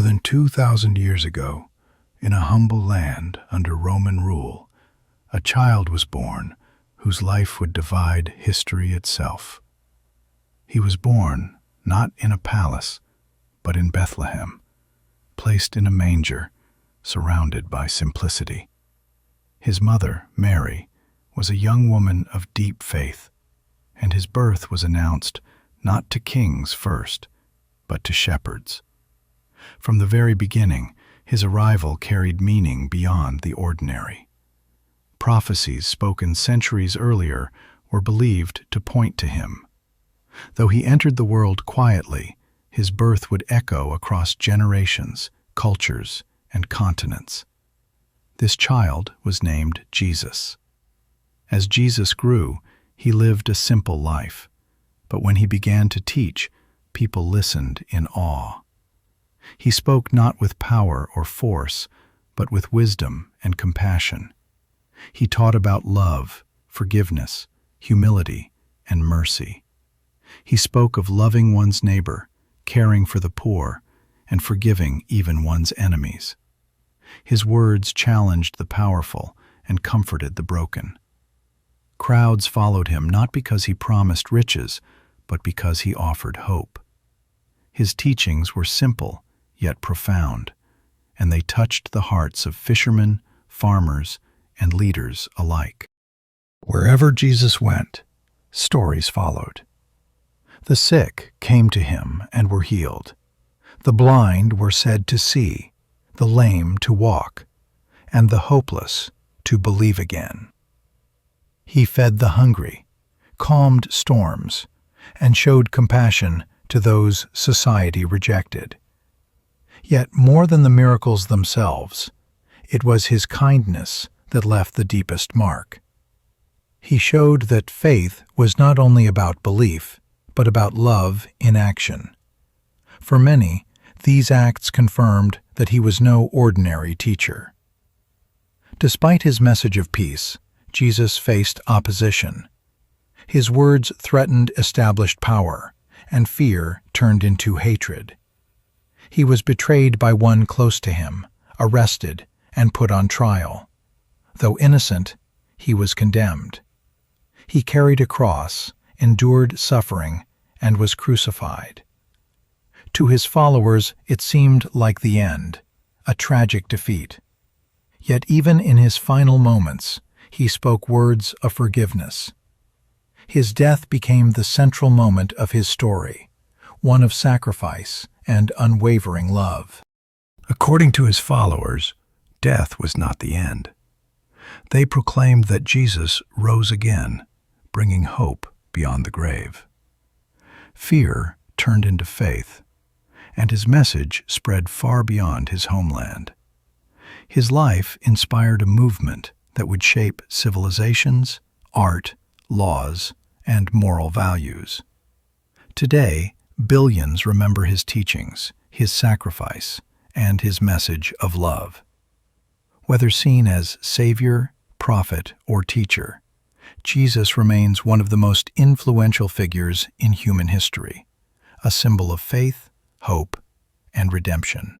than 2,000 years ago, in a humble land under Roman rule, a child was born whose life would divide history itself. He was born not in a palace, but in Bethlehem, placed in a manger, surrounded by simplicity. His mother, Mary, was a young woman of deep faith, and his birth was announced not to kings first, but to shepherds. From the very beginning, his arrival carried meaning beyond the ordinary. Prophecies spoken centuries earlier were believed to point to him. Though he entered the world quietly, his birth would echo across generations, cultures, and continents. This child was named Jesus. As Jesus grew, he lived a simple life, but when he began to teach, people listened in awe. He spoke not with power or force, but with wisdom and compassion. He taught about love, forgiveness, humility, and mercy. He spoke of loving one's neighbor, caring for the poor, and forgiving even one's enemies. His words challenged the powerful and comforted the broken. Crowds followed him not because he promised riches, but because he offered hope. His teachings were simple yet profound, and they touched the hearts of fishermen, farmers, and leaders alike. Wherever Jesus went, stories followed. The sick came to him and were healed. The blind were said to see, the lame to walk, and the hopeless to believe again. He fed the hungry, calmed storms, and showed compassion to those society rejected. Yet more than the miracles themselves, it was his kindness that left the deepest mark. He showed that faith was not only about belief, but about love in action. For many, these acts confirmed that he was no ordinary teacher. Despite his message of peace, Jesus faced opposition. His words threatened established power, and fear turned into hatred. He was betrayed by one close to him, arrested, and put on trial. Though innocent, he was condemned. He carried a cross, endured suffering, and was crucified. To his followers, it seemed like the end, a tragic defeat. Yet even in his final moments, he spoke words of forgiveness. His death became the central moment of his story, one of sacrifice and unwavering love. According to his followers, death was not the end. They proclaimed that Jesus rose again, bringing hope beyond the grave. Fear turned into faith, and his message spread far beyond his homeland. His life inspired a movement that would shape civilizations, art, laws, and moral values. Today, billions remember his teachings, his sacrifice, and his message of love. Whether seen as savior, prophet, or teacher, Jesus remains one of the most influential figures in human history, a symbol of faith, hope, and redemption.